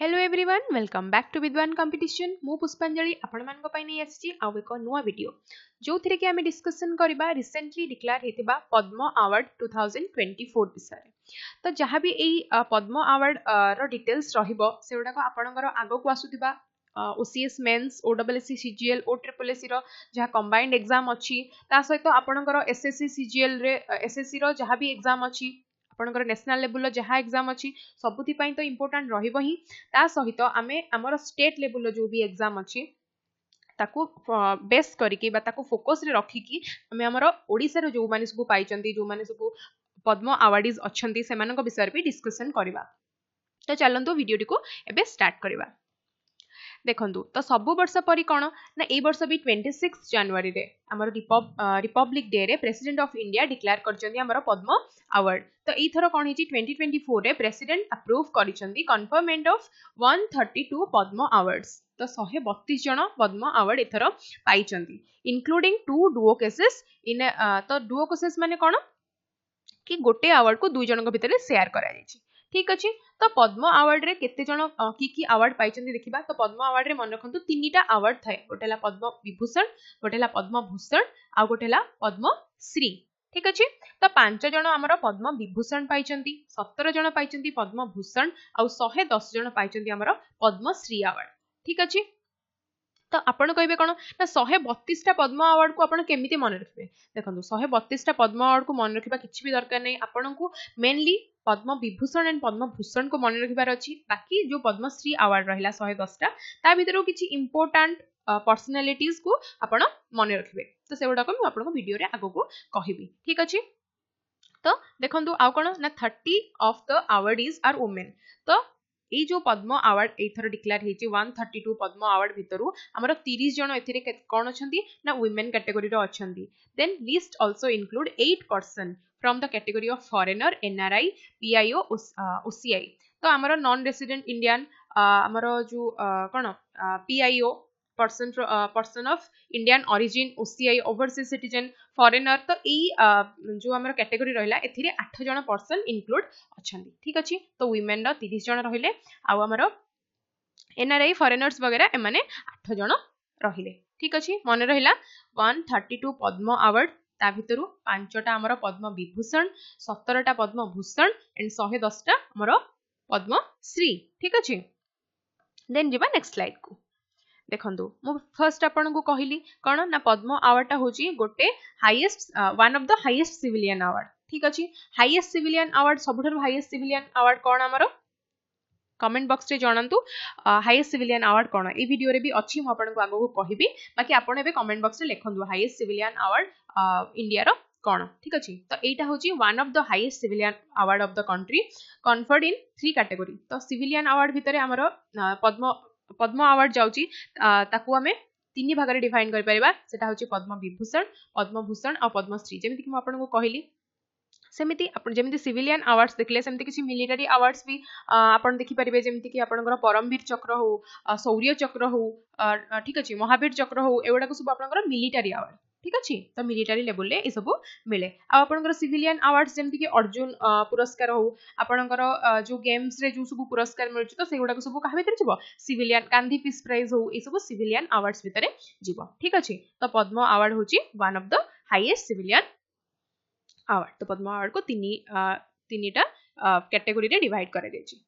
Hello everyone welcome back to Vidwan competition मु पुष्पांजलि आपण मानक पई नै आछि आउ एक नुवा वीडियो जो थिरे कि आमे डिस्कशन करबा रिसेंटली डिक्लेयर हेतिबा पद्म अवार्ड 2024 विषय तो जहाँ भी एई पद्म अवार्ड रो डिटेल्स रहिबो सेउडा को आपणकर आगो को आसुतिबा ओसीएस मेंस ओडब्ल्यूएससी सीजीएल ओट्रिपलएससी रो जहाँ कंबाइंड एग्जाम अछि ता सहित आपणकर एसएससी सीजीएल रे एसएससी रो जहाँ भी एग्जाम अछि आपणकर नेशनल लेवल जहाँ एग्जाम अच्छी सबुथि तो इम्पोर्टाट रहिबो ही ता सहित आमे हमर स्टेट लेवल जो भी एग्जाम अच्छी ताकू बेस करिके बा ताकू फोकस रे रखिकी आमे हमर ओडिसा रो जो माने सब पाइचंती जो माने सब पद्म अवार्डीज अछंती सेमानक विषय पे डिस्कशन करबा तो चलंतु वीडियो को एबे स्टार्ट करबा देखंतु तो सब वर्ष परी कोन ना ए वर्ष भी 26 जनवरी रे हमर रिपब्लिक डे रे प्रेसिडेंट ऑफ इंडिया डिक्लेयर करचंदी हमर पद्म अवार्ड तो एई थरो कोन हिची 2024 रे प्रेसिडेंट अप्रूव करिसंदी कन्फर्मेंट ऑफ 132 पद्म अवार्ड्स तो 132 जन पद्म अवार्ड एथरो पाइचंदी इंक्लूडिंग 2 डुओ केसेस इन तो डुओ केसेस माने कोन कि गोटे अवार्ड को दुई जनक भितर शेयर करा जायछि ठीक अछि तो पद्म अवार्ड रे केते जन की अवार्ड पाइचंदी देखिबा तो पद्म अवार्ड रे मन रखंतु तीनटा अवार्ड थाए गोटेला पद्म विभूषण गोटेला पद्म भूषण आ गोटेला पद्म श्री ठीक अछि तो 5 जन हमर पद्म विभूषण पाइचंदी 17 जन पाइचंदी पद्म भूषण आ 110 जन पाइचंदी हमर पद्म श्री अवार्ड ठीक अछि तो आपण कहबे कोन ना 132 टा पद्म अवार्ड को आपण केमिति मन रखबे देखंतु 132 टा पद्म अवार्ड को मन रखिबा किछि भी दरकार नै आपण को मेनली पद्म विभूषण एंड पद्म भूषण को मन रखिबार अछि बाकी जो पद्मश्री अवार्ड रहिला 110 टा ता भितरो किछि इंपोर्टेंट पर्सनालिटीज को आपण मन रखिबे तो सेवडा को मैं आपण को वीडियो रे आगो को कहिबी ठीक अछि तो देखंतु आ कोन ना 30 of the awardees are women तो ए जो पद्म अवार्ड एथर डिक्लेयर हेची 132 पद्म अवार्ड भितरु हमर 30 जन एथिरे कोन अछंती ना वुमेन कैटेगरी रो अछंती then list also include 8 person from the category of foreigner NRI PIO OCI तो हमर नॉन रेसिडेंट इंडियन हमर जो कोन PIO person of Indian origin OCI overseas citizen foreigner तो ई जो हमर कैटेगरी रहिला एथिरे 8 जन पर्सन इंक्लूड अछंती ठीक अछि तो वुमेन रो 30 जन रहिले आ हमर एनआरआई फॉरेनर्स वगैरह एमाने 8 जन रहिले ठीक अछि मन रहिला 132 पद्म अवार्ड ता भितरु 5 टा हमर पद्म विभूषण 17 टा पद्म भूषण एंड 110 टा हमर पद्म श्री ठीक अछि देन जिबा नेक्स्ट स्लाइड को देखंतु मु फर्स्ट आपन को कहली कोन ना पद्म अवार्ड ता होची गोटे highest one of the highest civilian award ठीक अछि हाईएस्ट सिविलियन अवार्ड सबुठर हाईएस्ट सिविलियन अवार्ड कोन हमरो कमेंट बॉक्स रे जणांतु हाईएस्ट सिविलियन अवार्ड कोन ए वीडियो रे भी अछि मु आपन को आगो को कहिबी बाकी आपन एबे कमेंट बॉक्स रे लेखंतु हाईएस्ट सिविलियन अवार्ड इंडिया रो कोन ठीक अछि तो एटा होची one of the highest civilian award of the country conferred in 3 category तो सिविलियन अवार्ड भितरे हमरो पद्म अवार्ड जाउची ताकू हमें 3 भाग रे डिफाइन कर परिबा सेटा होची पद्म विभूषण पद्म भूषण और पद्मश्री जेमिति कि म आपन को कहली सेमिति आपण जेमिति सिविलियन अवार्ड्स देखले सेमिति किछि मिलिटरी अवार्ड्स भी आपण देखि परिबे जेमिति कि आपनकर परमवीर चक्र हो शौर्य चक्र हो ठीक अछि महावीर चक्र हो एवडा को सब आपनकर मिलिटरी अवार्ड ठीक अछि तो मिलिटरी लेवल ले ए सब मिले आ आपनकर सिविलियन अवार्ड्स जेमिति कि अर्जुन पुरस्कार हो आपनकर जो गेम्स रे जो सब पुरस्कार मिलछि तो सेगुडा को सब कहा भितर जिवो सिविलियन गांधी पीस प्राइज हो ए सब सिविलियन अवार्ड्स भितरे जिवो ठीक अछि तो पद्म अवार्ड होछि one of the highest civilian award तो पद्म अवार्ड को तीनटा कैटेगरी रे डिवाइड करा जायछि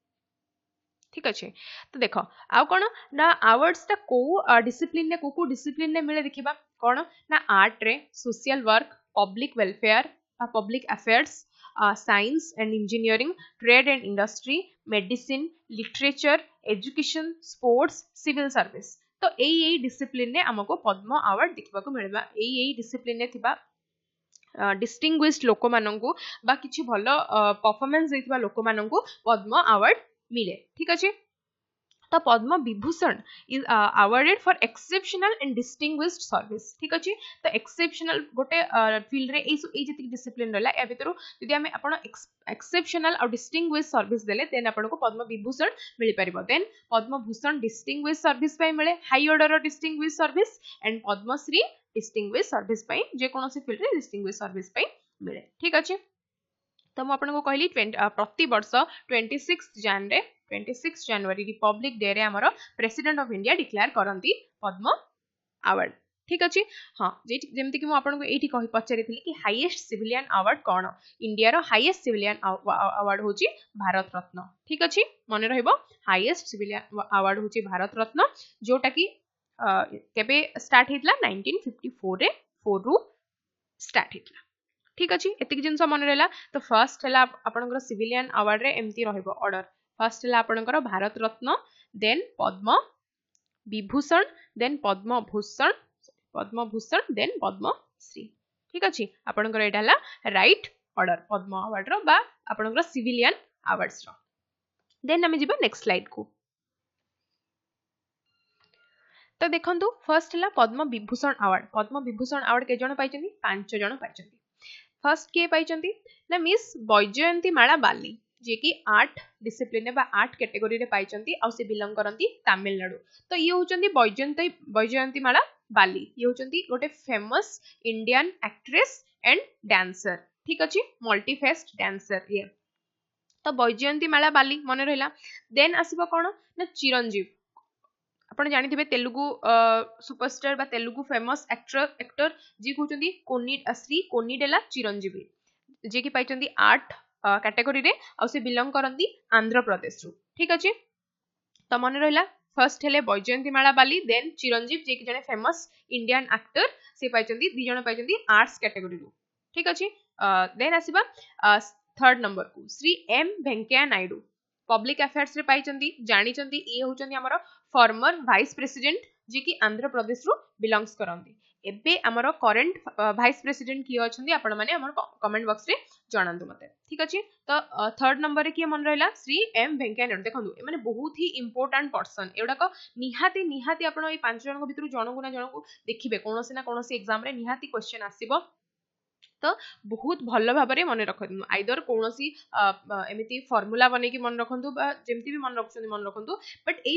ठीक अछि तो देखो आ कोन ना अवार्ड्स ता को डिसिप्लिन ने को डिसिप्लिन ने मिले देखिबा कोन ना आर्ट रे social work public welfare public affairs science and engineering trade and industry medicine literature education sports civil service तो एई डिसिप्लिन ने हमको पद्म अवार्ड देखिबा को मिलबा एई डिसिप्लिन ने थिबा डिस्टिंग्विश्ड लोक मानंकु बा किछि भलो परफॉर्मेंस देथिबा लोक मानंकु पद्म अवार्ड मिले ठीक अछि तो Padma Vibhushan is awarded for exceptional and distinguished service ठीक अछि तो एक्सेप्शनल गोटे फील्ड रे ए जति डिसिप्लिन रहला ए भितरु यदि हम आपण एक्सेप्शनल और डिस्टिंग्विश्ड सर्विस देले देन आपण को पद्म विभूषण मिलि परिबो then Padma Bhushan distinguished service पय मिले high order distinguished service and Padmashri distinguished service पय जे कोनोसी फील्ड रे डिस्टिंग्विश्ड सर्विस पय मिले ठीक अछि तो मु आपन को कहली प्रति वर्ष 26 जन रे 26 जनवरी रिपब्लिक डे रे हमरो प्रेसिडेंट ऑफ इंडिया डिक्लेयर करंती पद्म अवार्ड ठीक अछि हां जेमति कि मु आपन को एठी कहि पचारिथिली कि हाईएस्ट सिविलियन अवार्ड कोन इंडिया रो हाईएस्ट सिविलियन अवार्ड होची भारत रत्न ठीक अछि मने रहइबो हाईएस्ट सिविलियन अवार्ड होची भारत रत्न जोटा कि केबे स्टार्ट हितला 1954 रे 4 रु स्टार्ट हितला ठीक अछि एतिक जिंस मन रहला तो फर्स्ट हला आपनकर सिविलियन अवार्ड रे एमती रहइबो ऑर्डर फर्स्ट हला आपनकर Bharat Ratna then Padma Vibhushan then Padma Bhushan then Padmashri ठीक अछि आपनकर एटा हला राइट ऑर्डर पद्म अवार्ड रो बा आपनकर सिविलियन अवार्ड्स रो देन हमें जिबा नेक्स्ट स्लाइड को तो देखंतु फर्स्ट हला पद्म विभूषण अवार्ड के जण पाइचंदी 5 जण पाइचंदी फर्स्ट के पाइचंदी ना मिस बैजयंती माला बाली जे कि आर्ट डिसिप्लिन बा आर्ट कैटेगरी रे पाइचंती आ से बिलोंग करंती तमिलनाडु तो ये होचंदी बैजयंती माला बाली ये होचंदी गोटे famous Indian actress and dancer ठीक अछि मल्टीफेस्ट डांसर ये तो बैजयंती माला बाली मने रहला देन आसीबो कोन ना चिरंजीव आपण जानि थिबे तेलुगु सुपरस्टार बा तेलुगु फेमस एक्टर जी कहउचंदी श्री कोनिडेला चिरंजीवी जे कि पाइचंदी आर्ट कैटेगरी रे आ से बिलोंग करंती आंध्र प्रदेश रु ठीक अछि त मन रहला फर्स्ट हेले बैजयंती माला बाली देन चिरंजीव जे कि जने फेमस इंडियन एक्टर से पाइचंदी दी जण पाइचंदी आर्ट्स कैटेगरी रु ठीक अछि देन आसीबा थर्ड नंबर को Shri M Venkaiah Naidu public affairs रे पाइचंदी जानि चंदी ये होचंदी हमर फॉर्मर वाइस प्रेसिडेंट जे कि आंध्र प्रदेश रु बिलोंग्स करंती एबे हमर करंट वाइस प्रेसिडेंट की अछंदी आपण माने हमर कमेंट बॉक्स रे जणांतु मते ठीक अछि तो थर्ड नंबर रे की मन रहला श्री एम वेंकैया नायडू देखंतु ए माने बहुत ही इंपोर्टेंट पर्सन एडा को निहाती आपण ए पांच जन को भितरु जनकु ना जनकु देखिबे कोनोसी एग्जाम रे निहाती क्वेश्चन आसीबो तो बहुत भल भाव में मन रखु आइदर कौन एमती फर्मुला बन की मन रखु जमती भी मन रखु बट यही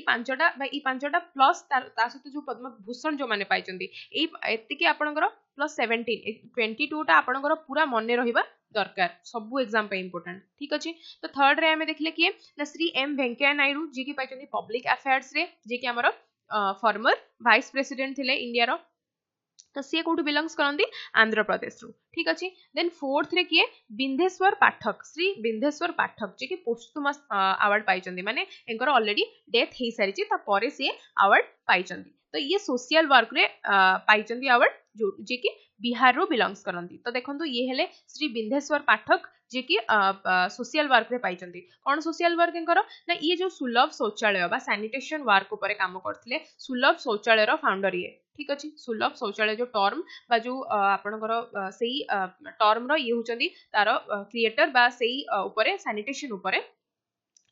पांचटा प्लस सहित जो पद्म भूषण जो मैंने पाई आपणकर प्लस 17 22 टा आपणकर पूरा मन रहा दरकार सबू एग्जाम इंपोर्टेंट ठीक अच्छे तो थर्ड रे देखले किए ना श्री एम वेंकैया नायडू जी की पाई पब्लिक अफेयर्स रे जी की आमर फॉर्मर वाइस प्रेसिडेंट थे इंडिया रो तो सी कौटू बिलोंग्स करती आंध्र प्रदेश रु ठीक अच्छे देन फोर्थ रे किए बिंधेश्वर पाठक श्री बिंधेश्वर पाठक जी की पोस्टुमस अवार्ड पाई माने एंकर ऑलरेडी डेथ हो सारी तापर सी अवार्ड पाई तो ये सोशल वर्क रे पाई अवार्ड जी की बिहार रो बिलोंग्स करती तो देखो ये हेले श्री बिंधेश्वर पाठक जी की सोशल वर्क रे पाई कौन सोशल वर्क ना ये जो सुलभ शौचालय बा सैनिटेशन वर्क ऊपर काम करथिले सुलभ शौचालय रो फाउंडर ये ठीक अच्छे सुलभ शौचालय जो टर्म बा जो आपणकर सेही टर्म रो ये होचंदी तार क्रिएटर बा सेही ऊपर सैनिटेशन ऊपर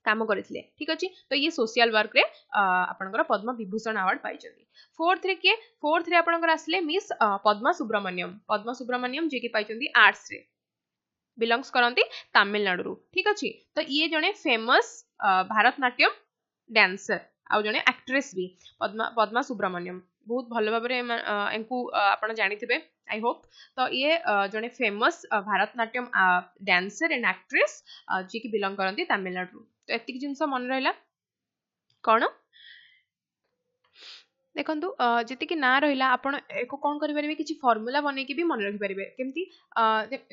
काम करथिले ठीक अच्छे तो ये सोशल वर्क रे आपणकर पद्म विभूषण अवार्ड पाई फोर्थ रे आपणकर आसले मिस पद्मा सुब्रमण्यम जे कि पाई आर्ट्स रे बिलोंग्स करती तमिलनाडु ठीक अच्छे तो ये जने फेमस भारतनाट्यम डांसर आ जने एक्ट्रेस भी पद्मा सुब्रमण्यम बहुत भल भाव आप जानी आई होप तो ये जने famous Bharatanatyam dancer and actress जी की बिलोंग करती तमिलनाडु तो एतिक जिनस मन रहा कौन देखो जी ना रहा आपड़ एक कौन करेंगे किसी फर्मुला बनईकि भी मन रखिपारे केमती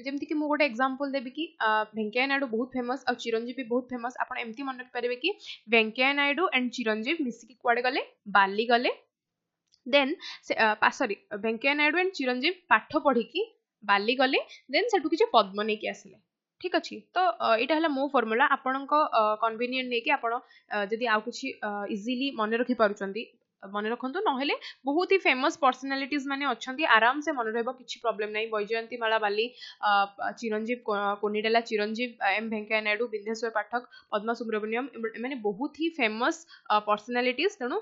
जमती कि गोटे एग्जांपल देवी कि वेंकैया नायडू बहुत फेमस और चिरंजीव भी बहुत फेमस आप एमती मन रखिपारे कि वेंकैया नायडू एंड चिरंजीव मिसिकी कुआडे गले बाली गले then sorry Venkaiah Naidu and Chiranjeevi पाठ पढ़ी बाली गले देन सेठू किसी पद्म नहीं कि आसिले ठीक अच्छे तो यहाँ है मो फर्मुला आपण कन्वीनियंट नहीं कि आपण जदि आउ किसी इजिली मन रखि पारुचंदी मन रखु ना बहुत ही फेमस पर्सनालिटीज माने अच्छा आराम से मन रहा किसी प्रॉब्लम नहीं बैजयंती माला बाली चिरंजीव कोनिडेला चिरंजीव एम वेंकैया नायडू बिंधेश्वर पाठक पद्मा सुब्रमण्यम मैंने बहुत ही फेमस पर्सनालिटीज तेणु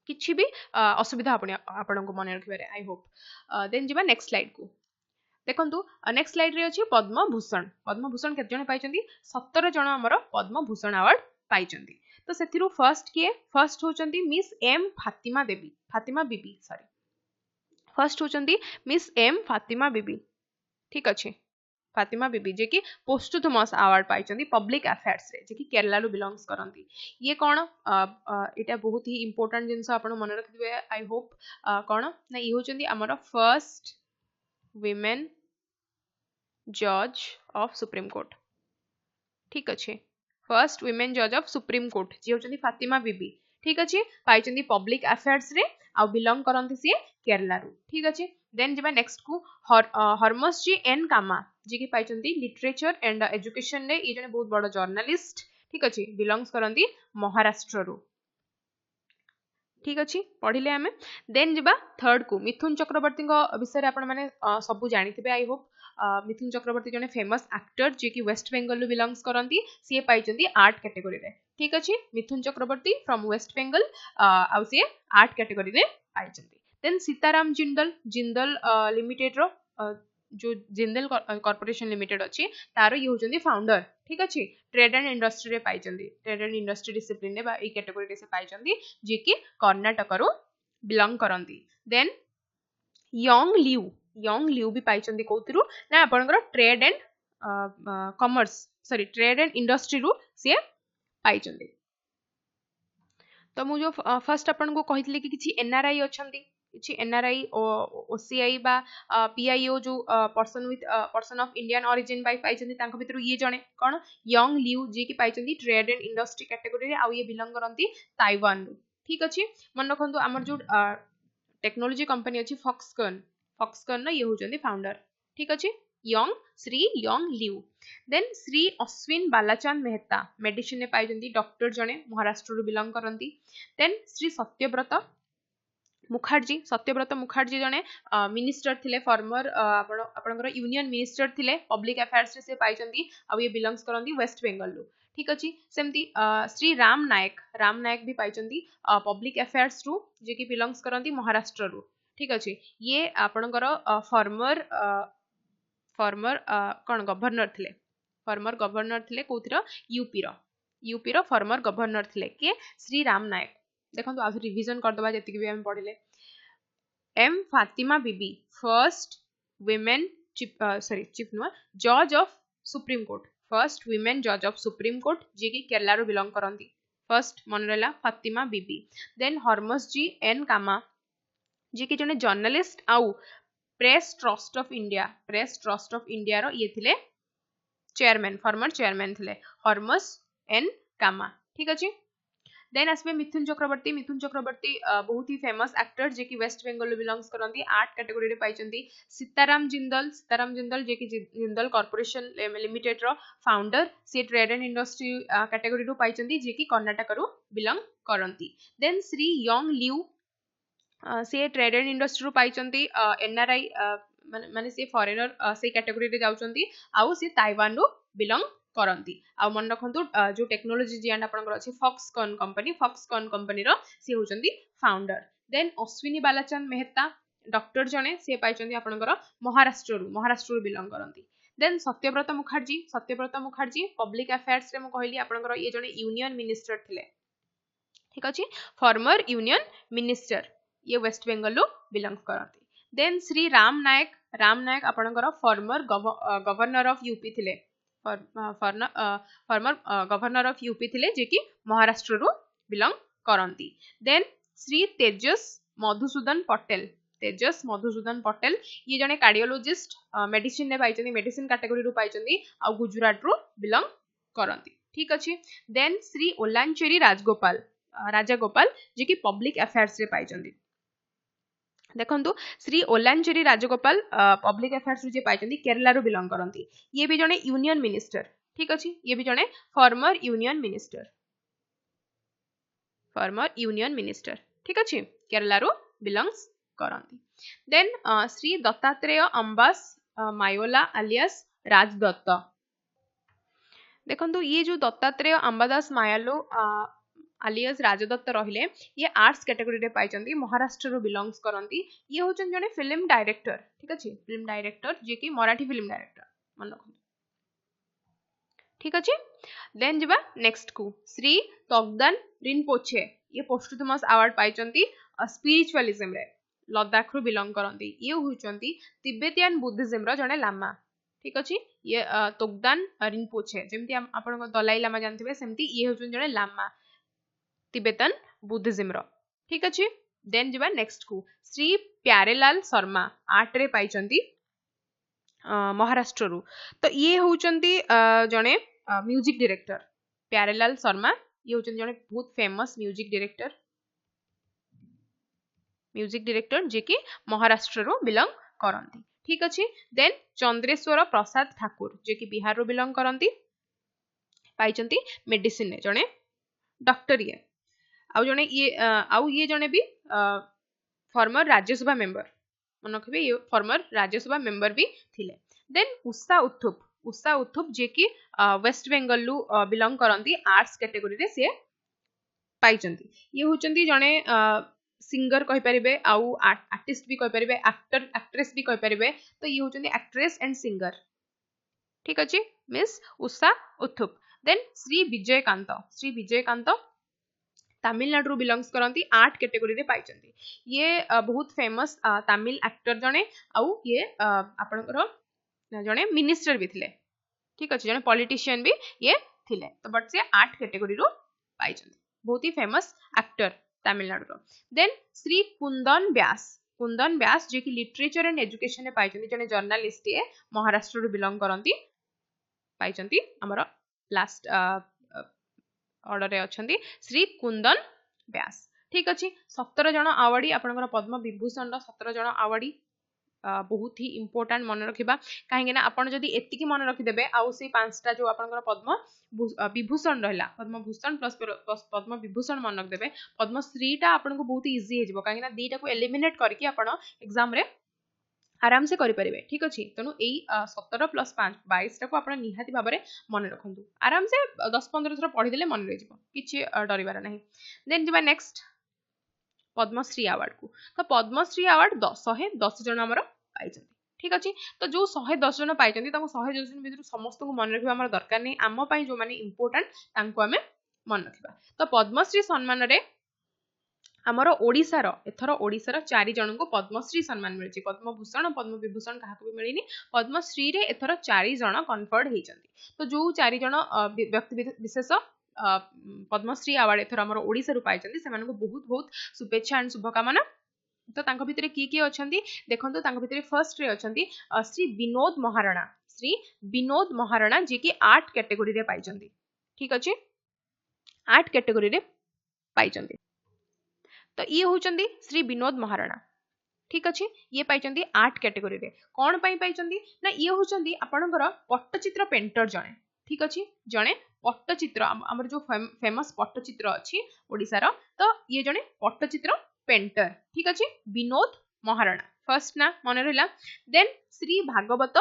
किसी भी असुविधा आपण को मन रखिबारे आई होप देन जीवा नेक्स्ट स्लाइड को देखो नेक्स्ट स्लाइड रे अछि पद्मभूषण केते जण पाइचंदी 17 जण हमर पद्मभूषण अवार्ड पाइचंदी तो सेथिरु फर्स्ट होचंदी मिस एम फातिमा बीबी फर्स्ट होचंदी मिस एम फातिमा बीबी ठीक अच्छे फातिमा बीबी जे कि पोस्टुथमस अवार्ड पाइछन्ती पब्लिक अफेयर्स रे जे कि केरला रु बिलोंग्स करंती ये कोन एटा बहुत ही इंपोर्टेंट जिंस आपण मन रखिबे आई होप कोन ना ये होचंती हमर फर्स्ट women जज ऑफ सुप्रीम कोर्ट ठीक अच्छे फर्स्ट women जज ऑफ सुप्रीम कोर्ट जी होचंती फातिमा बीबी ठीक अच्छे पाइछन्ती पब्लिक अफेयर्स रे आ बिलोंग करंती से केरला रु ठीक अच्छे देन जेबा नेक्स्ट को हरमस जी एन कामा जी की पाइछन्ती लिटरेचर एंड एजुकेशन रे ये जने बहुत बड़ जर्नलिस्ट ठीक अच्छे बिलोंग्स करंती महाराष्ट्र रु ठीक अच्छे पढ़िले आमे देन जेबा थर्ड को मिथुन चक्रवर्ती विषय आपण माने सब जानिथिबे आई होप मिथुन चक्रवर्ती जने फेमस एक्टर जे कि वेस्ट बेंगल बिलोंग्स करंती सी पाइछन्ती आर्ट कैटेगरी रे ठीक अच्छे मिथुन चक्रवर्ती फ्रॉम वेस्ट बेंगल आ सी आर्ट कैटेगरी रे पाइछन्ती देन सीताराम जिंदल जिंदल लिमिटेड रो जो जिंदल कॉर्पोरेशन लिमिटेड अच्छी तार ये होचंदी फाउंडर ठीक अच्छे ट्रेड एंड इंडस्ट्री रे पाइछन्ती ट्रेड एंड इंडस्ट्री डिसिप्लिन रे बा ए कैटेगरी रे से पाइछन्ती जे कि कर्नाटक रो बिलोंग करंती देन यंग लिव भी पाइछन्ती कोथिरु ना आपनकर trade and commerce sorry trade and industry रु से पाइछन्ती तो मु जो फर्स्ट आपन को कहितले कि किछि एनआरआई अछन्ती किछि एनआरआई ओसीआई बा पीआईओ जो पर्सन ऑफ इंडियन ओरिजिन बाय पाइछन्ती तांको भितरु ये जणे कोन यंग लिव जे कि पाइछन्ती ट्रेड एंड इंडस्ट्री कैटेगरी रे आ ये बिलोंग करंती ताइवान रु ठीक अछि मन रखंतु हमर जो टेक्नोलॉजी कंपनी अछि फॉक्सकन ना ये होचंदी फाउंडर ठीक अछि Shri Young Liu then Shri Ashwin Balachand Mehta medicine ने पाइछन्ती डॉक्टर जणे महाराष्ट्र रु बिलोंग करंती देन श्री सत्यव्रत मुखर्जी जणे मिनिस्टर थिले फॉर्मर आपनकर यूनियन मिनिस्टर थिले पब्लिक अफेयर्स रे से पाइछन्ती आ ये बिलोंग्स करंती वेस्ट बेंगल रु ठीक अछि सेमती श्री राम नायक भी पाइछन्ती पब्लिक अफेयर्स रु जे कि बिलोंग्स करंती महाराष्ट्र रु ठीक अछि ये आपनकर फॉर्मर कोन गवर्नर थिले कोथिरा यूपी रो फॉर्मर गवर्नर थिले के श्री राम नायक देखंतु आज रिवीजन कर दबा जति कि भी हम पढिले एम फातिमा बीबी फर्स्ट वुमेन चीफ नो जज of supreme court first women जज ऑफ सुप्रीम कोर्ट जे कि केरला रो बिलोंग करंती फर्स्ट मनरेला फातिमा बीबी देन हरमस जी एन कामा जे कि जने जर्नलिस्ट आउ प्रेस ट्रस्ट ऑफ इंडिया रो ये थिले चेयरमैन फॉर्मर चेयरमैन थिले हरमस एन कामा ठीक अछि देन आसबे मिथुन चक्रवर्ती बहुत ही फेमस एक्टर जे कि वेस्ट बेंगल बिलोंग्स करंती आर्ट कैटेगरी रे पाइछन्ती सीताराम जिंदल जे कि जिंदल कॉर्पोरेशन लिमिटेड रो फाउंडर से ट्रेड एंड इंडस्ट्री कैटेगरी रो पाइछन्ती जे कि कर्नाटक रो बिलोंग करंती देन श्री यंग लिव से ट्रेड एंड इंडस्ट्री रो पाइछन्ती एनआरआई माने से फॉरेनर से कैटेगरी रे जाउछन्ती आउ से ताइवान रो बिलोंग करंती आ मन रखंतु जो टेक्नोलॉजी जियान आपनकर अछि फॉक्सकन कंपनी रो से होचंती founder then Ashwini Balachand Mehta doctor जणे से पाइछन्ती आपनकर महाराष्ट्र रो बिलोंग करंती then Satyabrata Mukherjee public affairs रे म कहली आपनकर ये जणे यूनियन मिनिस्टर थिले ठीक अछि फॉर्मर यूनियन मिनिस्टर ये वेस्ट बेंगल रो बिलोंग करंती देन श्री राम नायक आपनकर फॉर्मर गवर्नर ऑफ यूपी थिले फॉर्मर गवर्नर ऑफ यूपी थिले जे कि महाराष्ट्र रो बिलोंग करंती देन श्री तेजस मधुसूदन पटेल ये जने कार्डियोलॉजिस्ट मेडिसिन ने पाइछन्ती मेडिसिन कैटेगरी रो पाइछन्ती आ गुजरात रो बिलोंग करंती ठीक अछि देन श्री ओलांचेरी राजागोपाल जे कि पब्लिक अफेयर्स रे पाइछन्ती देखंतु श्री ओलांचेरी राजगोपाल पब्लिक अफेयर्स जे पाइछन्ती केरला रो बिलोंग करंती ये भी जने यूनियन मिनिस्टर ठीक अछि ये भी जने फॉर्मर यूनियन मिनिस्टर ठीक अछि केरला रो बिलोंग्स करंती देन श्री दत्तात्रेय अंबास मायोला alias राजदत्त देखंतु ये जो दत्तात्रेय अंबादास मायालो alias राजदत्त रहिले ये आर्ट्स कैटेगरी रे पाइछन्ती महाराष्ट्र रो बिलोंग्स करंती ये होचन जने फिल्म डायरेक्टर ठीक अछि फिल्म डायरेक्टर जे कि मराठी फिल्म डायरेक्टर मन रखो ठीक अछि देन जिबा नेक्स्ट को श्री तोगदान रिनपोचे ये पोस्टुथमस अवार्ड पाइछन्ती स्पिरिचुअलिज्म रे लद्दाख रो बिलोंग करंती ये होचन्ती तिब्बतियन बुद्धिज्म रो जने लामा ठीक अच्छे ये तोगदान रिनपोचे जमती आपण दलाई लामा जानते सेमती ये होचन जने लामा तिब्बतन बुद्धिज्म रो ठीक अच्छे देन जिबा नेक्स्ट को श्री प्यारेलाल शर्मा आर्ट रे पाइचंती महाराष्ट्र रु तो ये होचंती जने म्यूजिक डायरेक्टर प्यारेलाल शर्मा ये होचंती जने बहुत फेमस म्यूजिक डायरेक्टर जे कि महाराष्ट्र रु बिलोंग करंती ठीक अच्छे देन चंद्रेश्वर प्रसाद ठाकुर जे कि बिहार रो बिलोंग करंती पाइचंती मेडिसिन ने जने डॉक्टर ये आउ ये जने भी फॉर्मर राज्यसभा मेंबर मन रखिबे ये फॉर्मर राज्यसभा मेंबर भी थिले देन उषा उत्थुप जे कि वेस्ट बंगाल लु बिलोंग करंती आर्ट्स कैटेगरी रे से पाइचंती ये होचंती जने सिंगर कहि परिबे आउ आर्टिस्ट भी कहि परिबे एक्टर एक्ट्रेस भी कहि परिबे तो ये होचंती एक्ट्रेस एंड सिंगर ठीक अछि Miss Usha Uthup then Shri Vijayakanth Tamil Nadu belongs करंती आर्ट कैटेगरी रे पाइचंती ये बहुत फेमस तमिल एक्टर जने आउ ये आपनकर जने मिनिस्टर भी थिले ठीक अछि जने पॉलिटिशियन भी ये थिले तो बट से आर्ट कैटेगरी रो पाइचंती बहुत ही फेमस एक्टर तमिलनाडु रो देन श्री कुंदन व्यास जे कि लिटरेचर एंड एजुकेशन रे पाइचंती जने जर्नलिस्ट ये महाराष्ट्र रो बिलोंग करंती पाइचंती हमर लास्ट ऑर्डर रे अछंती श्री कुंदन व्यास ठीक अछि 17 जन अवार्डी आपनकर पद्म विभूषण रो 17 जन अवार्डी बहुत ही इंपोर्टेंट मन रखिबा काहे ना आपण जदी एतिकी मन रखि देबे आउ से पांचटा जो आपनकर पद्म विभूषण रहला पद्म भूषण प्लस पद्म विभूषण मन रख देबे पद्मश्री टा आपनको बहुत इजी हे जबो काहे ना दीटा को एलिमिनेट करके आपण एग्जाम रे आराम से करि परिबे ठीक अछि तनु एई 17 प्लस 5 22 टा को आपण निहाती भाबरे मन रखंतु आराम से 10 15 थरा पढि देले मन रहि जबो किछि डरिबार नाही देन जिबा नेक्स्ट पद्मश्री अवार्ड को तो पद्मश्री अवार्ड 110 जन हमर पाइचंती ठीक अछि तो जो 110 जन पाइचंती ताको 110 जन भितर समस्त को मन रखिबा हमर दरकार नै आम पई जो माने इंपोर्टेंट तांको हमें मन रखिबा तो पद्मश्री सम्मान रे हमर ओडिसा रो एथरो ओडिसा रो 4 जन को पद्मश्री सम्मान मिलछि पद्म भूषण पद्म विभूषण काहा को भी मिलिनी पद्मश्री रे एथरो 4 जन कन्फर्ड हेचंती तो जो 4 जन व्यक्ति विशेष पद्मश्री अवार्ड एथर हमर ओडिसा रु पाइचंती से मानको बहुत बहुत शुभेच्छा एंड शुभकामना तो तांको भितरे की अछंती देखंतु तांको भितरे फर्स्ट रे अछंती श्री विनोद महाराणा जे कि आर्ट कैटेगरी रे पाइचंती ठीक अछि आर्ट कैटेगरी रे पाइचंती तो ये होचंती श्री विनोद महाराणा ठीक अछि ये पाइचंती आर्ट कैटेगरी रे कोन पई पाइचंती ना ये होचंती आपनकर पट्टचित्र पेंटर जणे ठीक अछि जणे पट्टचित्र हमर जो फेमस पट्टचित्र अछि ओडिसा रो तो ये जणे पट्टचित्र पेंटर ठीक अछि विनोद महाराणा फर्स्ट ना मन रहला देन श्री भागवत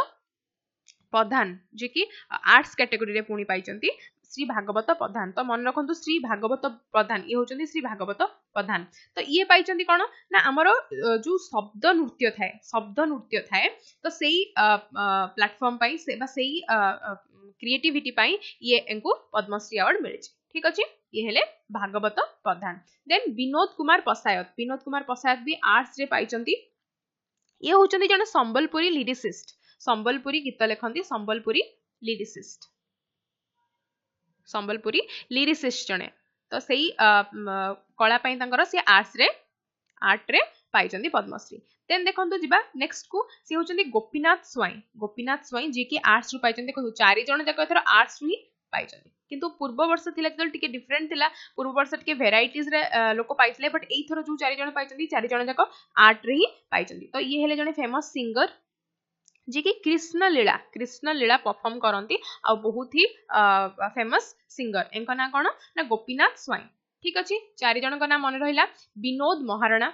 प्रधान जे कि आर्ट्स कैटेगरी रे पुणी पाइचंती श्री भागवत प्रधान तो मन रखंतु श्री भागवत प्रधान ये होचंती श्री भागवत प्रधान तो ये पाइचंती कोन ना हमरो जो शब्द नृत्य थाए तो सेही प्लेटफॉर्म पाई से बा सेही क्रिएटिविटी पाई ये एंको पद्मश्री अवार्ड मिले ठीक अछि ये हेले भागवत प्रधान देन विनोद कुमार पसायत भी आर्ट्स रे पाइचंती ये होचंती जने संबलपुरी गीत लेखंती संबलपुरी लिरिसिस्ट जने तो सेही कला पई तांकर से आर्ट रे पाइचंती पद्मश्री देन देखंतु जिबा नेक्स्ट को से होचंती गोपीनाथ स्वाई जे कि आर्ट्स रु पाइचंती देखो 4 जण जाक एथर आर्ट्स रु ही पाइचंती किंतु पूर्व वर्ष थिला जल टिके डिफरेंट थिला पूर्व वर्ष टिके वेराइटीज रे लोक पाइसले बट एई थरो जो 4 जण पाइचंती 4 जण जाक आर्ट रे ही पाइचंती तो ये हेले जने फेमस सिंगर जे कि कृष्ण लीला परफॉर्म करंती आ बहुत ही फेमस सिंगर एंका ना कोन ना गोपीनाथ स्वाई ठीक अछि 4 जण का नाम मन रहिला विनोद महाराणा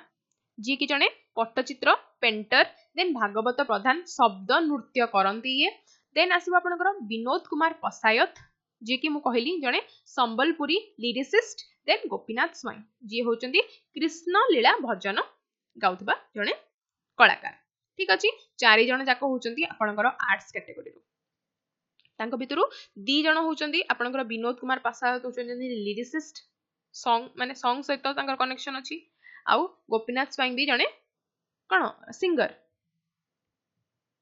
जी कि जने पट्टचित्र पेंटर देन भागवत प्रधान शब्द नृत्य करंती ये देन आसीबा आपनकर विनोद कुमार पसायत जे कि मु कहली जने संबलपुरी लिरिसिस्ट देन गोपीनाथ स्वाई जी होचंती कृष्ण लीला भजन गाउथबा जने कलाकार ठीक अछि 4 जण जाको होचंती आपनकर आर्ट्स कैटेगरी रो तांको भितरु 2 जण होचंती आपनकर विनोद कुमार पसायत होचंती लिरिसिस्ट सॉन्ग माने सॉन्ग सहित तांकर कनेक्शन अछि आउ गोपीनाथ स्वाई भी जने कोन सिंगर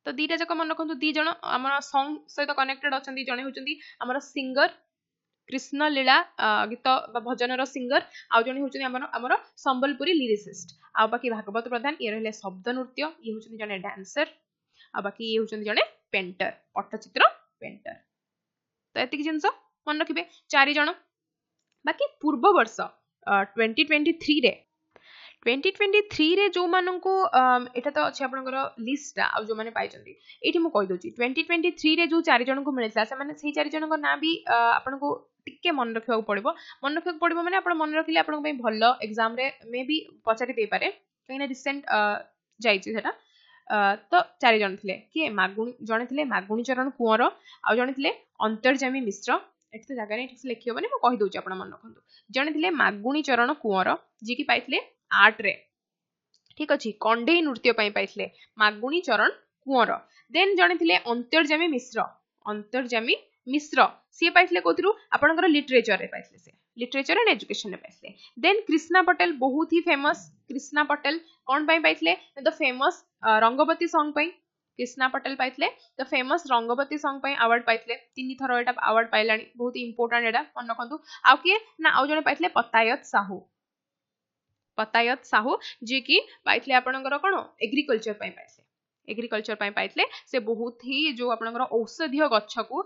तो दीटा जाक मन रखु दी जन आम सॉन्ग सहित कनेक्टेड अच्छा जड़े होती आम सिंगर कृष्ण लीला गीत भजन सिंगर आउ जड़े होमर संबलपुरी लिरिसिस्ट आ बाकी भागवत प्रधान ये रहे शब्द नृत्य ये हूँ जड़े डांसर आ बाकी ये हूँ जड़े पेंटर पट्टचित्र पेंटर तो ये जिनस मन रखिए 4 जन बाकी पूर्व वर्ष 2023 रे जो माननको एटा तो अछि आपनकर लिस्ट आ जो माने पाइचंती एठी मु कहि दोची 2023 रे जो 4 जन को मिलता से माने सेही 4 जन को ना भी आपनको टिके मन रखिया पड़िबो माने आपण मन रखिले आपण पई भलो एग्जाम रे मे बी पचारि दे पारे कहिना रिसेंट जाईची सेटा तो 4 जन थिले कि मागुणी जने थिले मागुणी चरण कुंवर आ जने थिले अंतर्जामी मिश्र एठी तो जगह नै ठीक से लिखियो माने मु कहि दोची आपण मन रखंतु जने थिले मागुणी चरण कुंवर जी की पाइथिले आर्ट रे ठीक अछि कंडेई नृत्य पई पाइथिले मागुणी चरण कुंवर देन जने थिले अंतर्जामी मिश्र सी पाइथिले कोथिरु आपनकर लिटरेचर रे पाइथिले से लिटरेचर एंड एजुकेशन रे पाइथिले देन कृष्णा पटेल बहुत ही फेमस कृष्णा पटेल कोन पई पाइथिले द फेमस रंगवती सॉन्ग पई कृष्णा पटेल पाइथिले द फेमस रंगवती सॉन्ग पई अवार्ड पाइथिले 3 थरो एटा अवार्ड पाइलानी बहुत इंपोर्टेंट एटा मन रखंतु आ के ना आ जने पाइथिले पतायत साहू जी की पाइथिले आपनकर कोन एग्रीकल्चर पई पाइथिले से बहुत ही जो आपनकर औषधीय गच्छ को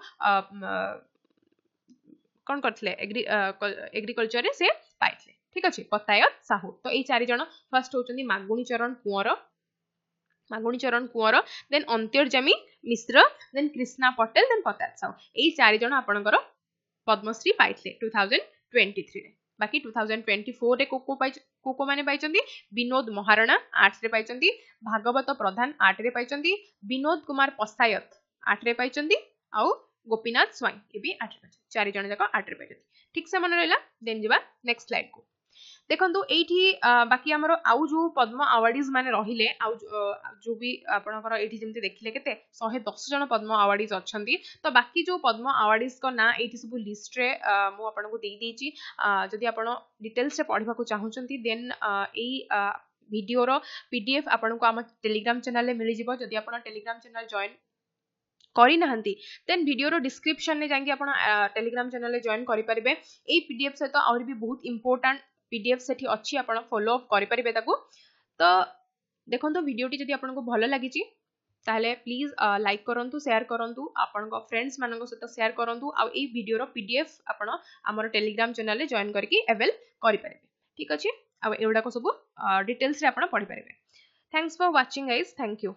कोन करथिले एग्रीकल्चर रे से पाइथिले ठीक अछि पतायत साहू तो ए 4 जन फर्स्ट होचंदी मागुणी चरण कुंवर देन अंतर्जामी मिश्र देन कृष्णा पटेल देन पतायत साहू ए 4 जन आपनकर पद्मश्री पाइथिले 2023 रे बाकी 2024 रे कोको माने पाइचंदी विनोद महाराणा आर्ट्स रे पाइचंदी भागवत प्रधान आर्ट रे पाइचंदी विनोद कुमार पसायत आर्ट रे पाइचंदी आउ गोपीनाथ स्वाई ये भी आर्ट रे पाइचंदी 4 जन जाक आर्ट रे पाइचंदी ठीक से मन रहला देन जिबा नेक्स्ट स्लाइड को देखंतु एठी बाकी हमर आउ जो पद्म अवार्डीज माने रहिले आउ जो भी आपनकर एठी जेमति देखिले केते 110 जन पद्म अवार्डीज अछंती तो बाकी जो पद्म अवार्डीज को ना एठी सब लिस्ट रे मु आपनको देई देची जदि आपण डिटेल्स रे पढिबा को चाहुचंती देन एई वीडियो रो पीडीएफ आपनको हम टेलीग्राम चैनल रे मिलि जिवो जदि आपण टेलीग्राम चैनल जॉइन करी नहंती देन वीडियो रो डिस्क्रिप्शन ने जांगी आपण टेलीग्राम चैनल रे जॉइन करि परिबे एई पीडीएफ सहित और भी बहुत इंपोर्टेंट पीडीएफ सेठी अछि आपण फॉलो अप करि परिबे ताको तो देखंतो वीडियोटी जदि आपनको भलो लागिची ताहले प्लीज लाइक करंतु शेयर करंतु आपनको फ्रेंड्स मानको सहित शेयर करंतु आ एई वीडियो रो पीडीएफ आपण हमर टेलीग्राम चैनल रे जॉइन करके अवेल करि परिबे ठीक अछि आ एउडा को सब डिटेल्स रे आपण पढि परिबे thanks for watching guys thank you.